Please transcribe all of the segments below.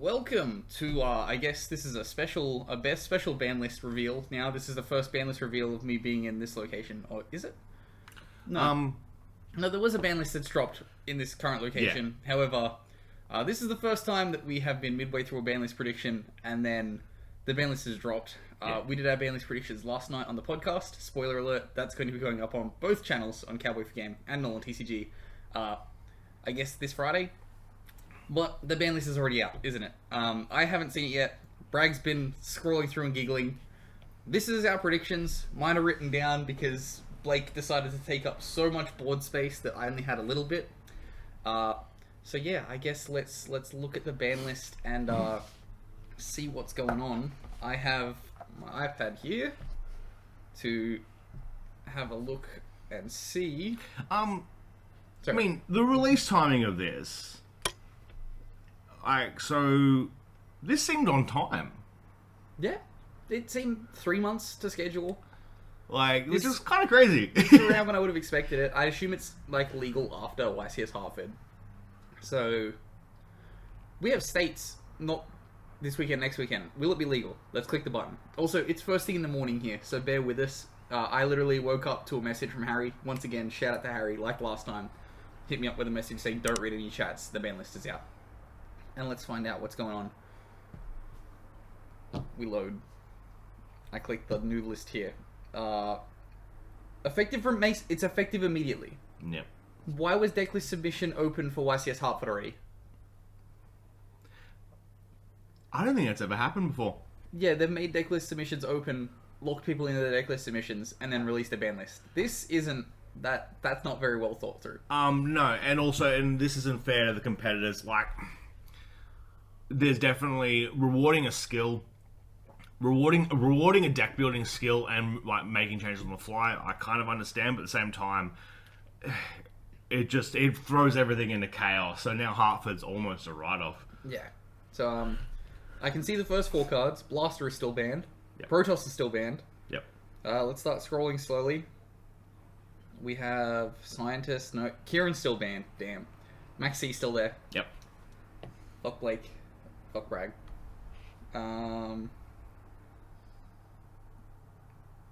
Welcome to, I guess this is a best special ban list reveal. Now, this is the first ban list reveal of me being in this location. Or is it? No. No, there was a ban list that's dropped in this current location. Yeah. However, this is the first time that we have been midway through a ban list prediction, and then the ban list has dropped. We did our ban list predictions last night on the podcast. Spoiler alert, that's going to be going up on both channels, on Cowboy for Game and NolanTCG, I guess this Friday. But the ban list is already out, isn't it? I haven't seen it yet. Brag's been scrolling through and giggling. This is our predictions. Mine are written down because Blake decided to take up so much board space that I only had a little bit. So yeah, I guess let's look at the ban list and see what's going on. I have my iPad here to have a look and see. I mean, the release timing of this, so this seemed on time. Yeah, it seemed 3 months to schedule. Which is kind of crazy. It's around when I would have expected it. I assume it's legal after YCS Hartford. So we have states, not this weekend, next weekend. Will it be legal? Let's click the button. Also, it's first thing in the morning here, so bear with us. I literally woke up to a message from Harry. Once again, shout out to Harry, like last time. Hit me up with a message saying, don't read any chats, the ban list is out. And let's find out what's going on. We I click the new list here. It's effective immediately. Yep. Why was decklist submission open for YCS Hartford already? I don't think that's ever happened before. Yeah, they've made decklist submissions open, locked people into the decklist submissions, and then released a ban list. This isn't that's not very well thought through. No, and this isn't fair to the competitors. There's definitely rewarding a skill, rewarding a deck building skill, and making changes on the fly. I kind of understand, but at the same time, it throws everything into chaos. So now Hartford's almost a write-off. Yeah. So I can see the first 4 cards. Blaster is still banned. Yep. Protoss is still banned. Yep. Let's start scrolling slowly. We have Scientist. No, Kieran's still banned. Damn. Max C's still there. Yep. Fuck Blake. Fuck Brag.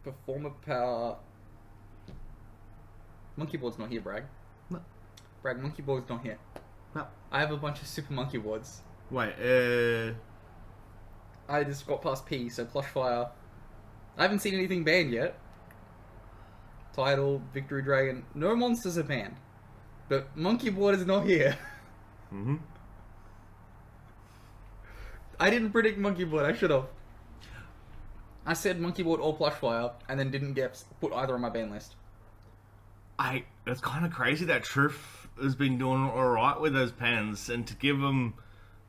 Performer Power. Monkey Board's not here, Brag. No. Brag, Monkey Board's not here. No. I have a bunch of Super Monkey Boards. Wait, I just got past P, so Plush Fire. I haven't seen anything banned yet. Tidal, Victory Dragon. No monsters are banned. But Monkey Board is not here. Mm-hmm. I didn't predict Monkey Board, I should have. I said Monkey Board or Plush Fire, and then didn't put either on my ban list. It's kind of crazy that Truth has been doing alright with those pens, and to give them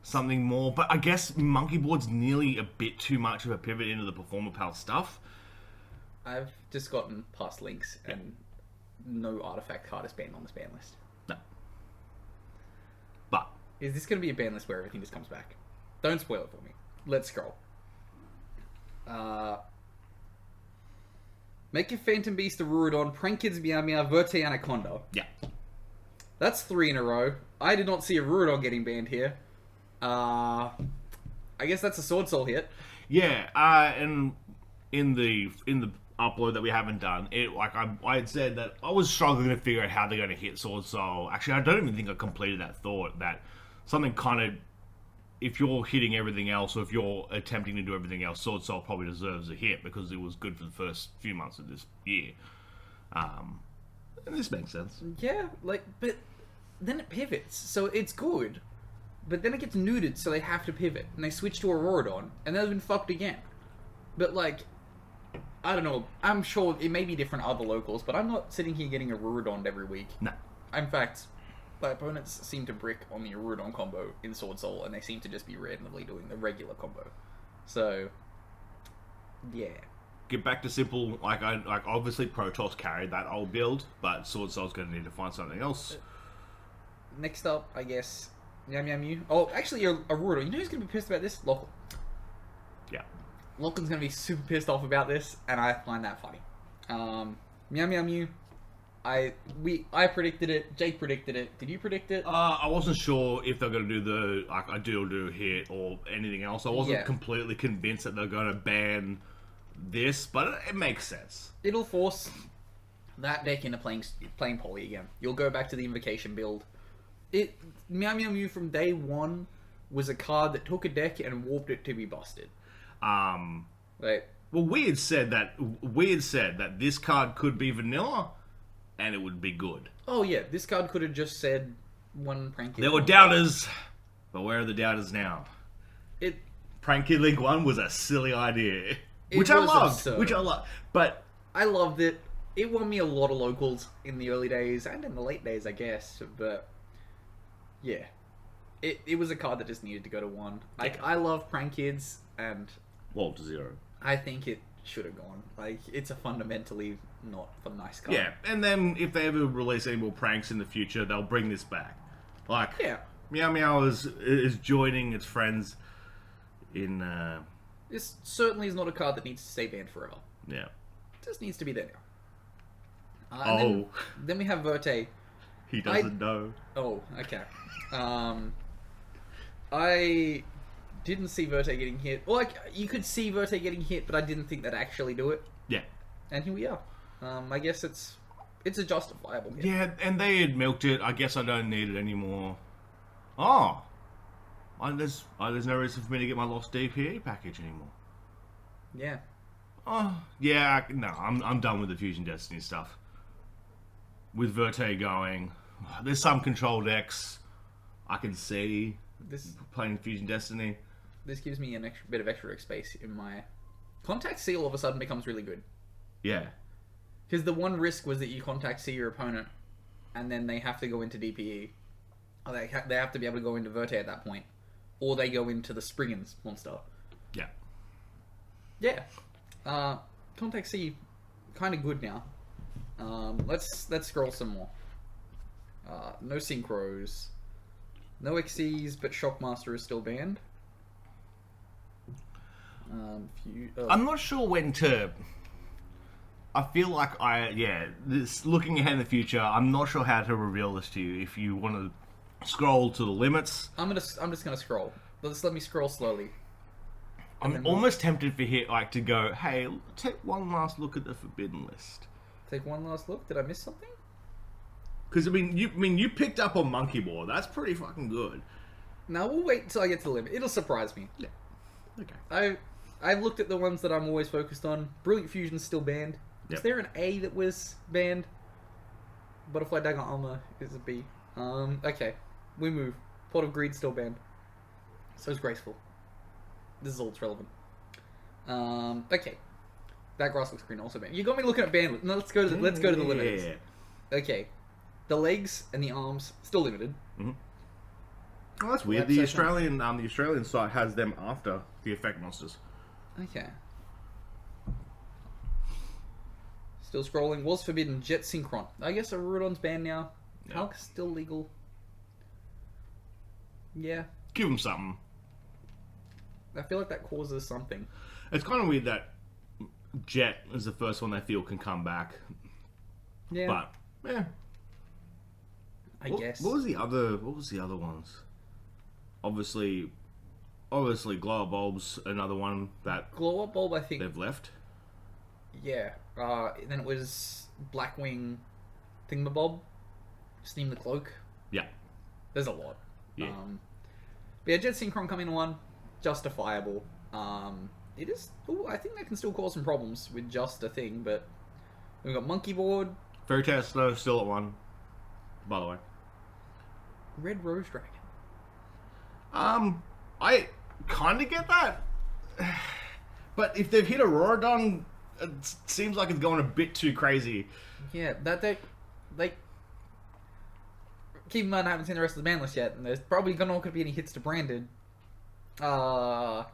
something more, but I guess Monkey Board's nearly a bit too much of a pivot into the Performer Pal stuff. I've just gotten past links, and no artifact card is banned on this ban list. No. But is this going to be a ban list where everything just comes back? Don't spoil it for me. Let's scroll. Make a Phantom Beast a Rurodon, Prank Kids Meow Meow, Verte Anaconda. Yeah. That's 3 in a row. I did not see a Rurodon getting banned here. I guess that's a Sword Soul hit. Yeah, and in the upload that we haven't done, I had said that I was struggling to figure out how they're going to hit Sword Soul. Actually, I don't even think I completed that thought, that something kind of, if you're hitting everything else, or if you're attempting to do everything else, Sword Soul probably deserves a hit because it was good for the first few months of this year. And this makes sense. Yeah, but then it pivots, so it's good. But then it gets neutered, so they have to pivot. And they switch to Auroradon, and they've been fucked again. But, I don't know. I'm sure it may be different other locals, but I'm not sitting here getting a Auroradon every week. No. In fact, my opponents seem to brick on the Auroradon combo in Sword Soul, and they seem to just be randomly doing the regular combo. So, yeah. Get back to simple, obviously Protoss carried that old build, but Sword Soul's going to need to find something else. Next up, I guess, Meow Meow Mew. Oh, actually, a Rurodon. You know who's going to be pissed about this? Lachlan. Yeah. Lachlan's going to be super pissed off about this, and I find that funny. Meow Meow Mew. I predicted it. Jake predicted it. Did you predict it? I wasn't sure if they're going to do the like a do hit or anything else. I wasn't completely convinced that they're going to ban this, but it makes sense. It'll force that deck into playing Poly again. You'll go back to the Invocation build. Meow Meow Mew from day one was a card that took a deck and warped it to be busted. Like, well, we had said that this card could be vanilla, and it would be good. Oh yeah, this card could have just said one Prank Kid. There were doubters, but where are the doubters now? Prank Kid Link 1 was a silly idea, which I loved. But I loved it. It won me a lot of locals in the early days and in the late days, I guess. But yeah, it was a card that just needed to go to 1. Like, I love Prank Kids, and to 0. I think it should have gone. Like, it's a fundamentally not a nice card. Yeah, and then if they ever release any more pranks in the future, they'll bring this back. Like, Meow Meow is joining its friends in... This certainly is not a card that needs to stay banned forever. Yeah. It just needs to be there now. Then we have Verte. He doesn't know. Oh, okay. I didn't see Verte getting hit. Well, like, you could see Verte getting hit, but I didn't think they'd actually do it. Yeah. And here we are. I guess it's a justifiable hit. Yeah, and they had milked it. I guess I don't need it anymore. There's no reason for me to get my Lost DPE package anymore. Yeah. I'm done with the Fusion Destiny stuff. With Verte going, there's some control decks I can see playing Fusion Destiny. This gives me an extra bit of extra space in my... Contact C all of a sudden becomes really good. Yeah. Because the one risk was that you Contact C your opponent, and then they have to go into DPE. Or they have to be able to go into Verte at that point. Or they go into the Spriggans monster. Yeah. Yeah. Contact C, kind of good now. Let's scroll some more. No Synchros. No XCs, but Shockmaster is still banned. I'm not sure when to... I feel like looking ahead in the future, I'm not sure how to reveal this to you. If you want to scroll to the limits... I'm just gonna scroll. Just let me scroll slowly. I'm almost tempted for to go, hey, take one last look at the Forbidden List. Take one last look? Did I miss something? Because you picked up on Monkey Ball. That's pretty fucking good. Now we'll wait until I get to the limit. It'll surprise me. Yeah. Okay. I've looked at the ones that I'm always focused on. Brilliant Fusion's still banned. Yep. Is there an A that was banned? Butterfly Dagger Armor is a B. Okay. We move. Pot of Greed still banned. So is Graceful. This is all that's relevant. Okay. That Grass looks green also banned. You got me looking at banned. No, let's go to the limits. Okay. The legs and the arms still limited. Mm-hmm. Oh, that's weird. The Australian site has them after the effect monsters. Okay. Still scrolling. Was forbidden. Jet Synchron. I guess Aurudon's banned now. Yeah. Hulk's still legal. Yeah. Give them something. I feel like that causes something. It's kind of weird that Jet is the first one they feel can come back. Yeah. But yeah. I guess. What was the other ones? Obviously Glow Up Bulb's another one that Glow Up Bulb, I think they've left. Yeah. Then it was Blackwing Thingamabob. Steam the Cloak. Yeah. There's a lot. Yeah. But yeah, Jet Synchron coming to 1. Justifiable. It is... Ooh, I think that can still cause some problems with just a thing, but... We've got Monkey Board. Fairy Tale Snow still at 1, by the way. Red Rose Dragon. I kind of get that. But if they've hit Auroradon, it seems like it's going a bit too crazy. Yeah, that deck... Like... Keep in mind I haven't seen the rest of the ban list yet, and there's probably not going to be any hits to Branded. Yeah,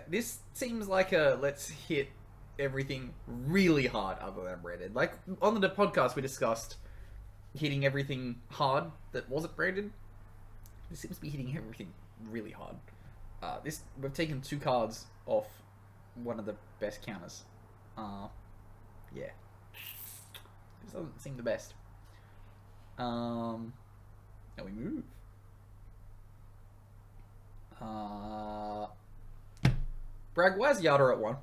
this seems like a let's hit everything really hard other than Branded. Like, on the podcast we discussed hitting everything hard that wasn't Branded. This seems to be hitting everything really hard. We've taken 2 cards off one of the best counters. Yeah. This doesn't seem the best. Now we move. Bragg, why is Yada at 1?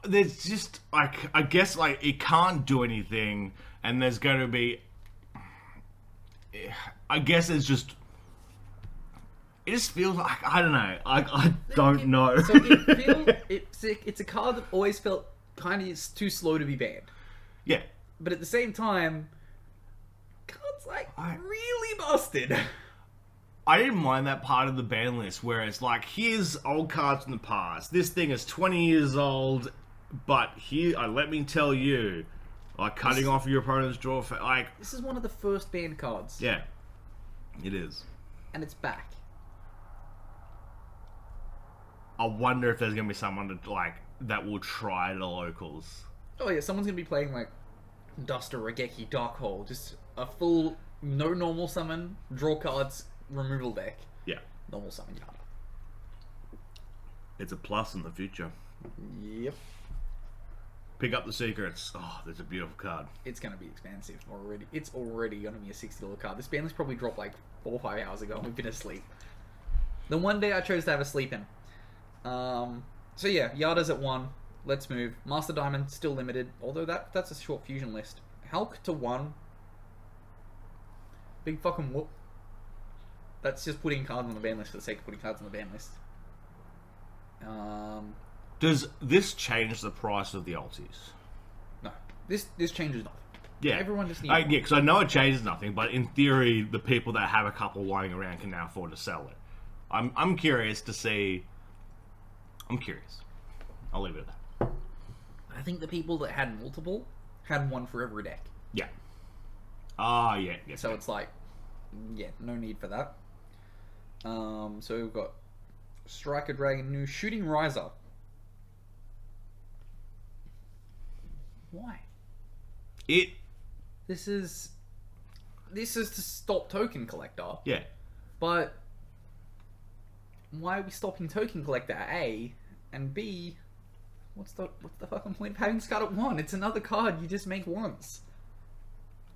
There's just, like, I guess, like, it can't do anything, and there's going to be, I guess it's just, it just feels like, I don't know, I don't know. So it feels, it's a card that always felt kind of too slow to be banned. Yeah. But at the same time, card's like really busted. I didn't mind that part of the ban list where it's like, here's old cards from the past. This thing is 20 years old, but here, let me tell you, like cutting off your opponent's draw, like... This is one of the first banned cards. Yeah, it is. And it's back. I wonder if there's going to be someone that will try the locals. Oh yeah, someone's going to be playing like Duster, Regeki, Darkhold, just a full, no normal summon, draw cards, removal deck. Yeah. Normal summon Yada. It's a plus in the future. Yep. Pick up the secrets. Oh, that's a beautiful card. It's going to be expensive already. It's already going to be a $60 card. This ban list probably dropped like 4 or 5 hours ago and we've been asleep. The one day I chose to have a sleep in. So yeah, Yada's at 1. Let's move. Master Diamond, still limited. Although that's a short fusion list. Hulk to 1. Big fucking whoop. That's just putting cards on the ban list for the sake of putting cards on the ban list. Does this change the price of the ultis? No. This changes nothing. Yeah. Everyone just needs yeah, because I know it changes nothing, but in theory, the people that have a couple lying around can now afford to sell it. I'm curious to see... I'm curious. I'll leave it at that. I think the people that had multiple had one for every deck. Yeah. Ah, yeah. So it's like, yeah, no need for that. So we've got Striker Dragon, new Shooting Riser. Why? This is to stop Token Collector. Yeah. But why are we stopping Token Collector? A, and B, what's the fucking point of having this card at 1? It's another card you just make once.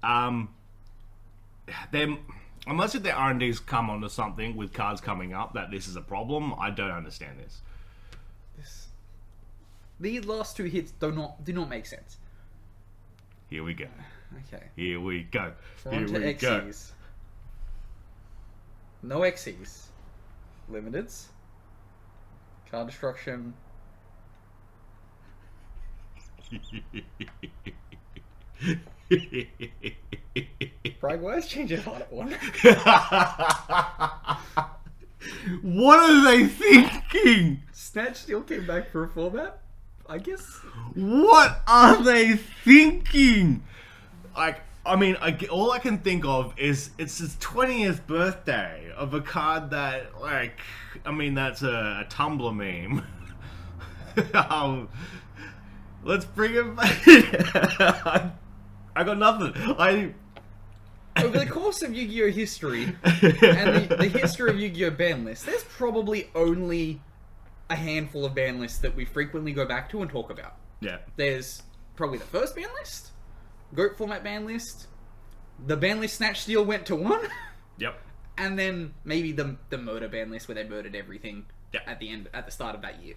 Unless if their R&D's come onto something with cards coming up that this is a problem, I don't understand this. These last 2 hits do not make sense. Here we go. Okay. Here we go. On to Xyz. No Xyz. Limiteds. Card destruction. Bragg, why is change your heart at 1? What are they thinking? Snatch Steel came back for a format? I guess. What are they thinking? Like, I mean, all I can think of is it's his 20th birthday of a card that, like, I mean, that's a Tumblr meme. Let's bring it back. I got nothing. Over the course of Yu-Gi-Oh! History, and the history of Yu-Gi-Oh! Ban lists, there's probably only a handful of ban lists that we frequently go back to and talk about. Yeah. There's probably the first ban list, GOAT format ban list, the ban list Snatch Steel went to 1. Yep. And then maybe the murder ban list where they murdered everything Yep. at the start of that year.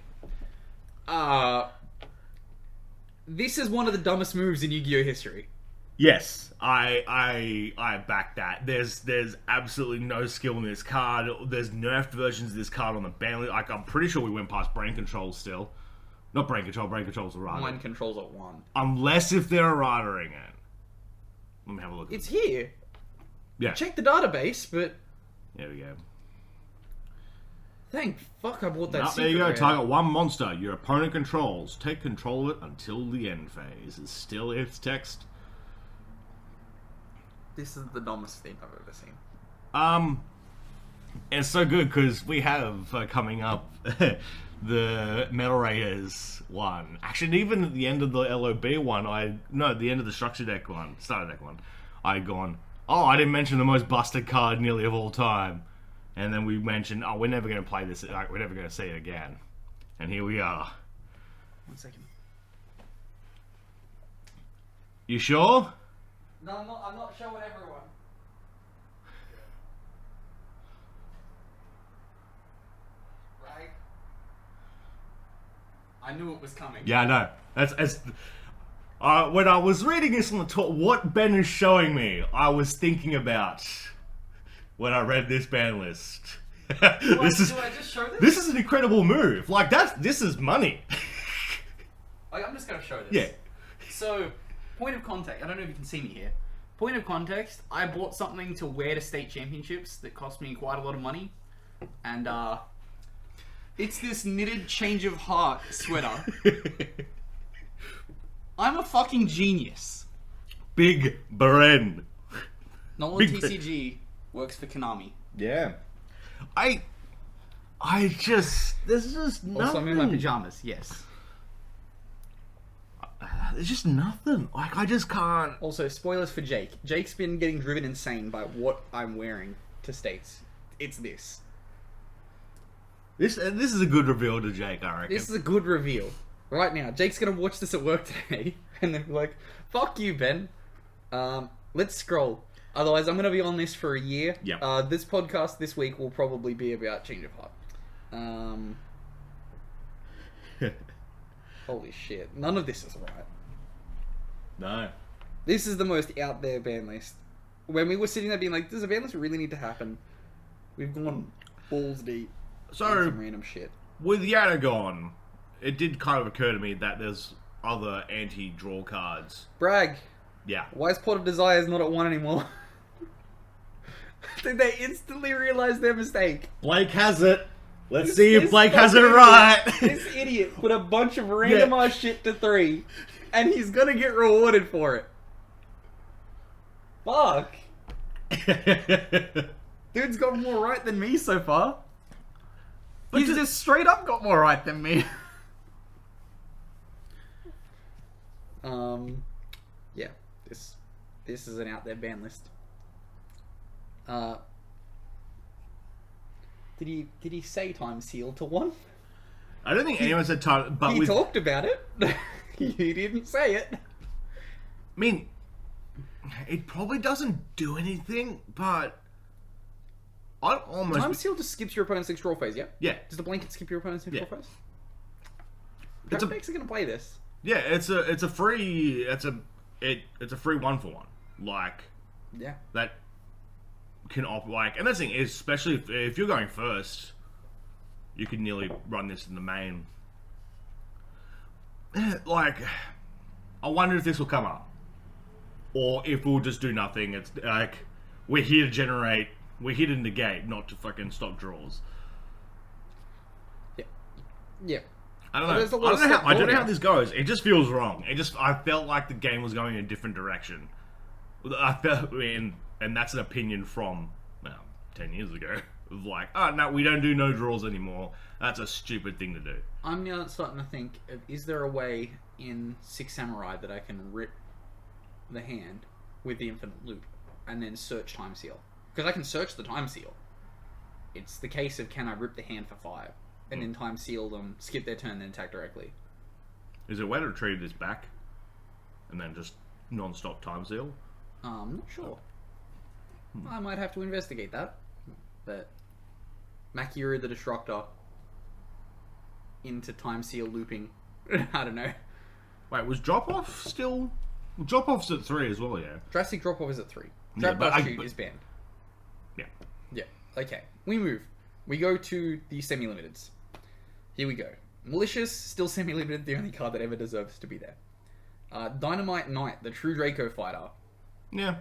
This is one of the dumbest moves in Yu-Gi-Oh! History. Yes, I back that. There's absolutely no skill in this card. There's nerfed versions of this card on the ban list. Like, I'm pretty sure we went past Brain Control still. Not Brain Control's a rider. Mind Control's at 1. Unless if they're ridering it. Let me have a look. It's here. Yeah. Check the database, but... There we go. Thank fuck I bought that secret. There you go. rare. Target 1 monster your opponent controls. Take control of it until the end phase. It's still its text. This is the dumbest thing I've ever seen. It's so good because we have coming up the Metal Raiders one. Actually, even at the end of the LOB one, the end of the structure deck one, starter deck one, I'd gone, oh, I didn't mention the most busted card nearly of all time. And then we mentioned, oh, we're never going to play this, like, we're never going to see it again. And here we are. 1 second. You sure? No, I'm not showing everyone. Right? I knew it was coming. Yeah, I know. That's when I was reading this on the top, what Ben is showing me, I was thinking about when I read this ban list. Do I just show this? This is an incredible move. Like this is money. I'm just gonna show this. Yeah. So, point of context. I don't know if you can see me here. Point of context. I bought something to wear to state championships that cost me quite a lot of money, and it's this knitted Change of Heart sweater. I'm a fucking genius. Big brain. NolanTCG works for Konami. Yeah. I just there's just nothing. Also, I'm in my pajamas. Yes. There's just nothing. Like I just can't. Also, spoilers for Jake. Jake's been getting driven insane by what I'm wearing to states. It's this. This is a good reveal to Jake, I reckon. This is a good reveal. Right now, Jake's gonna watch this at work today, and then be like, "Fuck you, Ben." Let's scroll. Otherwise, I'm gonna be on this for a year. Yeah. This podcast this week will probably be about Change of Heart. Holy shit! None of this is right. No. This is the most out there ban list. When we were sitting there being like, "Does a ban list really need to happen?" We've gone balls deep. So on some random shit. with Yana gone, it did kind of occur to me that there's other anti-draw cards. Brag. Yeah. Why is Pot of Desires not at 1 anymore? Did they instantly realize their mistake? Blake has it. Let's see if Blake has it right. This idiot put a bunch of randomized shit to 3, and he's gonna get rewarded for it. Fuck. Dude's got more right than me so far. But He's just straight up got more right than me. Yeah. This is an out there ban list. Did he say time seal to 1? I don't think anyone said time, but He talked about it. He didn't say it. I mean, it probably doesn't do anything, but I almost Time seal just skips your opponent's next draw phase, yeah? yeah. Does the blanket skip your opponent's next Yeah. draw phase? It's a- Decks are gonna play this. Yeah, it's a free 1-for-1. Like Yeah. that can like, and that's the thing is, especially if you're going first, you could nearly run this in the main. Like, I wonder if this will come up, or if we'll just do nothing. It's like we're here to negate, not to fucking stop draws. Yeah. Yeah. I don't know. There's a lot of stuff I don't know going how on. this goes. It just feels wrong. I felt like the game was going in a different direction. I felt, and that's an opinion from 10 years ago. Of like, oh no, we don't do no draws anymore. That's a stupid thing to do. I'm now starting to think, is there a way in Six Samurai that I can rip the hand with the infinite loop and then search time seal? Because I can search the time seal. It's the case of, can I rip the hand for 5 and then time seal them, skip their turn, then attack directly? Is there a way to retrieve this back and then just non-stop time seal? I'm not sure. I might have to investigate that. But Makira the Destructor into time seal looping. I don't know. Wait, was drop off still? Drop off's at 3 as well, yeah. Drastic drop off is at 3. Yeah, Trap but Blast Shoot is banned. Yeah. Yeah. Okay. We move. We go to the semi-limiteds. Here we go. Malicious, still semi-limited, the only card that ever deserves to be there. Dynamite Knight, the true Draco fighter. Yeah.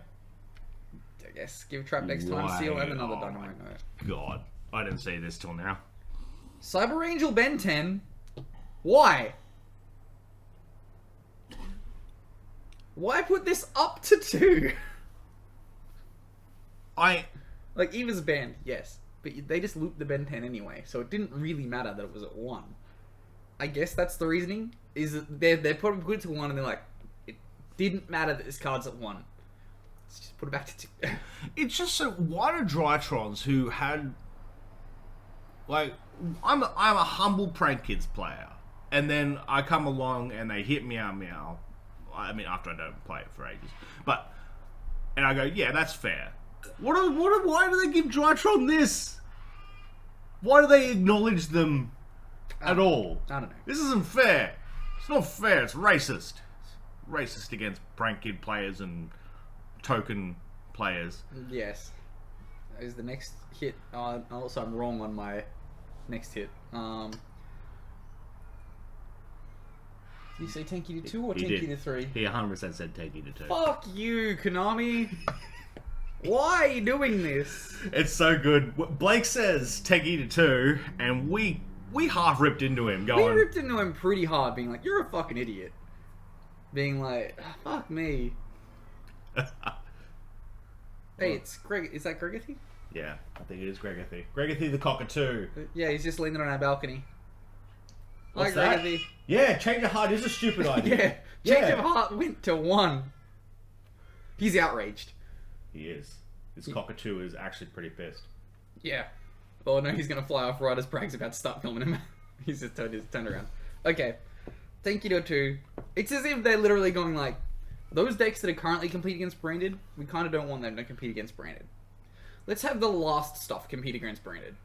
I guess give Trap next time seal and another Oh Dynamite Knight. God, I didn't see this till now. Cyber Angel Ben 10. Why? Why put this up to 2? Like, Eva's banned, yes. But they just looped the Ben 10 anyway, so it didn't really matter that it was at 1. I guess that's the reasoning. Is that they're put it to 1 and they're like, it didn't matter that this card's at 1. Let's just put it back to 2. It's just so, why do Drytrons who had, like, I'm a humble Prank Kids player, and then I come along and they hit Meow Meow. I mean, after I don't play it for ages. But, and I go, yeah, that's fair. Why do they give Drytron this? Why do they acknowledge them at all? I don't know. This isn't fair. It's not fair. It's racist. It's racist against prank kid players and token players. Yes. Is the next hit... also, I'm wrong on my next hit. Did you say Tenki to 2 or Tenki to 3? He 100% said Tenki to 2. Fuck you, Konami! Why are you doing this? It's so good. Blake says Tenki to 2, and we half ripped into him, going... We ripped into him pretty hard, being like, you're a fucking idiot. Being like, fuck me. Hey, it's Greg. Is that Gregathy? Yeah, I think it is Gregathy. Gregathy the cockatoo. Yeah, he's just leaning on our balcony. What's Hi, that? Gregathy. Yeah, change of heart is a stupid idea. Change of heart went to 1. He's outraged. He is. This cockatoo is actually pretty pissed. Yeah. Oh no, he's gonna fly off right as Brag's about to start filming him. He's just turned around. Okay. Thank you to 2. It's as if they're literally going like, those decks that are currently competing against branded, we kind of don't want them to compete against branded. Let's have the last stuff compete against branded.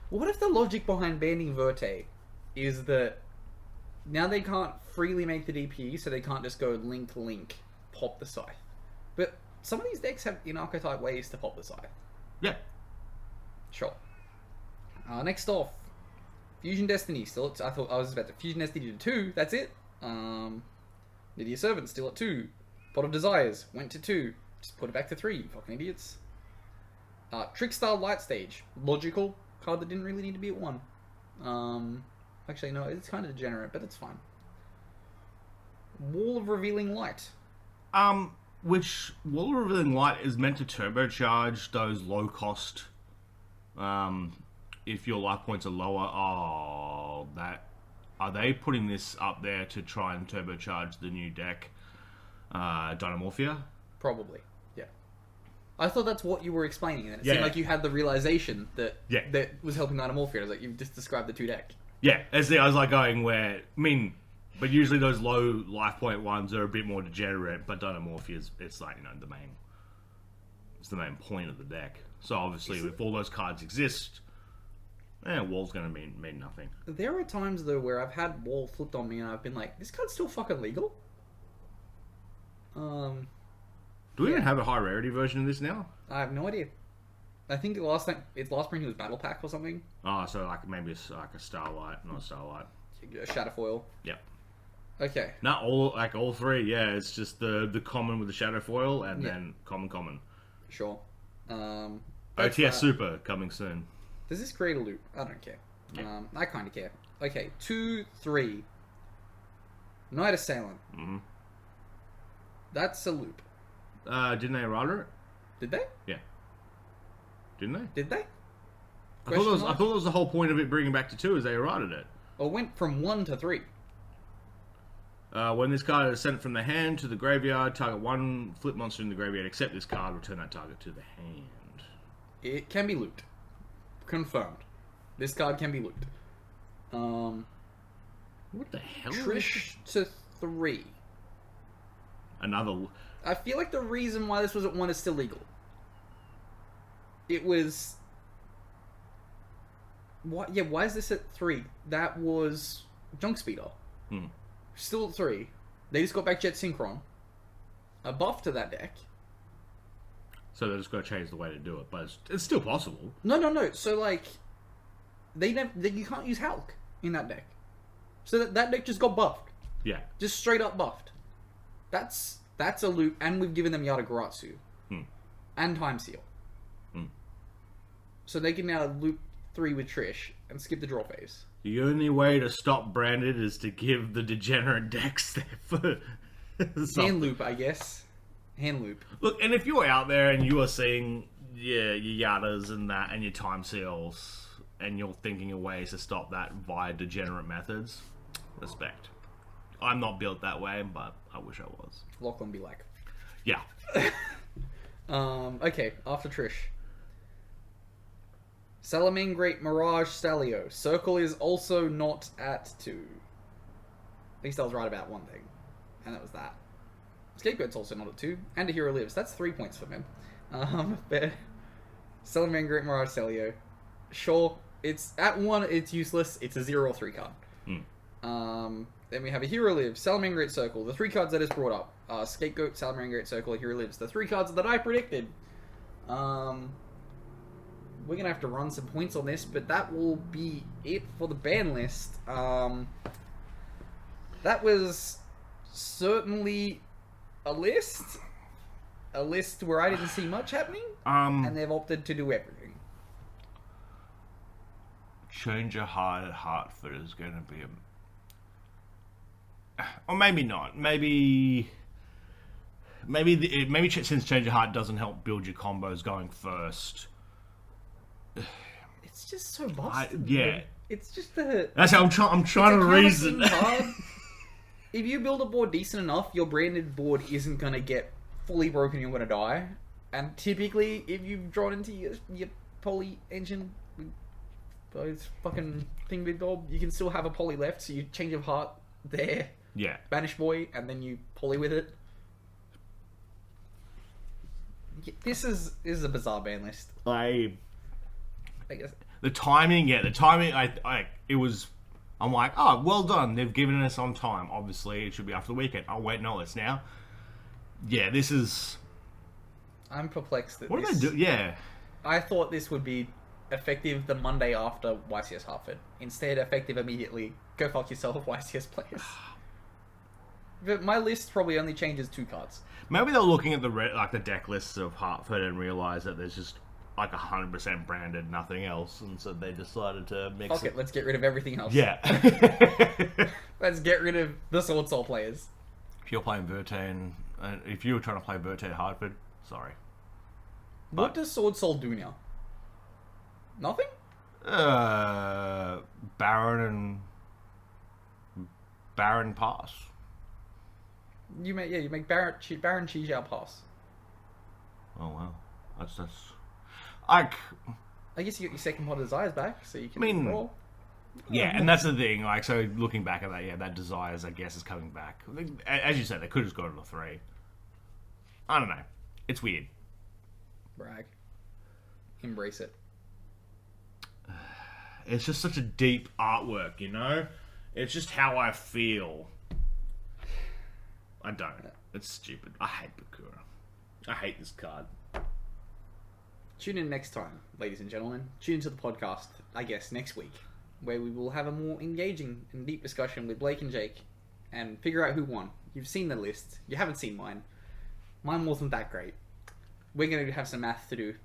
What if the logic behind banning Verte is that now they can't freely make the DP, so they can't just go link, pop the scythe. But some of these decks have in-archetype ways to pop the scythe. Yeah. Sure. Next off, Fusion Destiny, still at... I thought I was about to... Fusion Destiny to 2, that's it. Lydia Servant, still at 2. Pot of Desires, went to 2. Just put it back to 3, you fucking idiots. Trickstar Light Stage, logical. Card that didn't really need to be at 1. Actually, no, it's kind of degenerate, but it's fine. Wall of Revealing Light. Which Wall of Revealing Light is meant to turbocharge those low cost... if your life points are lower, are they putting this up there to try and turbocharge the new deck, Dynamorphia? Probably, yeah. I thought that's what you were explaining, and it seemed like you had the realization that that was helping Dynamorphia. I was like, you just described the 2 deck. Yeah, I was like going where, but usually those low life point ones are a bit more degenerate, but Dynamorphia it's like, it's the main point of the deck. So obviously, if all those cards exist, Wall's going to mean nothing. There are times, though, where I've had Wall flipped on me and I've been like, this card's still fucking legal? Do we even have a high rarity version of this now? I have no idea. I think its last print was Battle Pack or something. Oh, so like maybe it's like a Starlight, not a Starlight. A Shadowfoil. Yep. Okay. Not all 3, yeah. It's just the common with the Shadowfoil and then common. Sure. OTS Super coming soon. Does this create a loop? I don't care. Yeah. I kind of care. Okay, 2, 3. Night Assailant. Mm-hmm. That's a loop. Didn't they errata it? Did they? Yeah. Didn't they? Did they? I thought that was the whole point of it bringing back to 2 is they errated it. Or went from 1 to 3. When this card is sent from the hand to the graveyard, target 1 flip monster in the graveyard except this card, return that target to the hand. It can be looped. Confirmed. This card can be looped. What the hell? Trish to 3. Another... I feel like the reason why this was at 1 is still legal. It was... why is this at 3? That was Junk Speeder. Still at 3. They just got back Jet Synchron. A buff to that deck. So they're just going to change the way to do it, but it's still possible. No. So, like, you can't use Hulk in that deck. So that deck just got buffed. Yeah. Just straight up buffed. That's a loop, and we've given them Yatagarasu. And Time Seal. So they can now loop 3 with Trish and skip the draw phase. The only way to stop branded is to give the degenerate decks their hand loop, I guess. Hand loop. Look, and if you're out there and you are seeing your Yadas and that and your Time Seals and you're thinking of ways to stop that via degenerate methods, respect. I'm not built that way, but I wish I was. Lachlan be like. Yeah. Okay, after Trish. Salamangreat Mirage Stalio. Circle is also not at 2. least I was right about one thing. And that was that. Scapegoat's also not at 2. And a Hero Lives. That's 3 points for them. But Salamander at Mirage Celio. Sure, it's at 1, it's useless. It's a 0 or 3 card. Then we have a Hero Lives, Salamander at Circle. The 3 cards that is brought up. Scapegoat, Salamander at Circle, Hero Lives. The 3 cards that I predicted. We're going to have to run some points on this, but that will be it for the ban list. That was certainly a list where I didn't see much happening, and they've opted to do everything. Change Your Heart at Hartford is going to be or maybe not. Maybe since Change Your Heart doesn't help build your combos going first. It's just so busted. Yeah. It's just the... That's how I'm trying to reason. If you build a board decent enough, your branded board isn't going to get fully broken, you're going to die. And typically, if you've drawn into your poly engine, those fucking thing with Bob, you can still have a poly left, so you change your heart there. Yeah. Banish Boy, and then you poly with it. This is a bizarre ban list. I guess the timing. I'm like, oh, well done. They've given us on time. Obviously, it should be after the weekend. Oh wait, no, it's now. Yeah, this is. I'm perplexed. What do they do? Yeah. I thought this would be effective the Monday after YCS Hartford. Instead, effective immediately. Go fuck yourself, YCS players. But my list probably only changes 2 cards. Maybe they're looking at the deck lists of Hartford and realize that there's just like 100% branded, nothing else, and so they decided to mix Fuck it. Let's get rid of everything else. Yeah. Let's get rid of the Sword Soul players. If you're playing Vertain, if you were trying to play Vertain Hartford, sorry. What does Sword Soul do now? Nothing? Baron pass. You make Baron Chi pass. Oh wow, that's. I guess you get your second pot of desires back, so you can roll. Yeah, and that's the thing. Like, so looking back at that, yeah, that desires, I guess, is coming back. As you said, they could have just got it to 3. I don't know. It's weird. Brag. Embrace it. It's just such a deep artwork, you know? It's just how I feel. I don't. It's stupid. I hate Bakura. I hate this card. Tune in next time, ladies and gentlemen. Tune into the podcast, I guess, next week, where we will have a more engaging and deep discussion with Blake and Jake and figure out who won. You've seen the list. You haven't seen mine. Mine wasn't that great. We're going to have some math to do,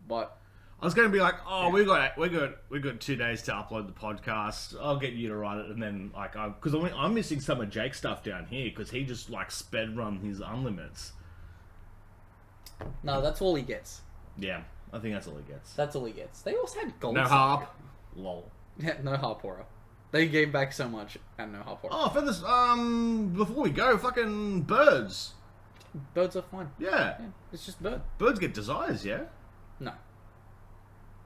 but... I was going to be like, oh, yeah. we got 2 days to upload the podcast. I'll get you to write it, and then like, because I'm missing some of Jake's stuff down here because he just like sped run his unlimits. No, that's all he gets. Yeah, I think that's all he gets. That's all he gets. They also had gold. No harp. Lol. Yeah, no Harpora. They gave back so much and no Harpora. Oh, for this, before we go, fucking birds. Birds are fine. Yeah. It's just bird. Birds get desires, yeah. No.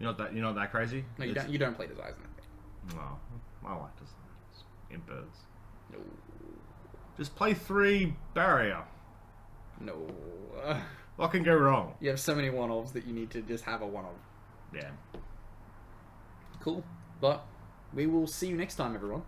You're not that crazy? No, you don't. You don't play desires in that game. No, I like desires in birds. No. Just play 3 barrier. No. What can go wrong? You have so many one-offs that you need to just have a one-off. Yeah. Cool. But we will see you next time, everyone.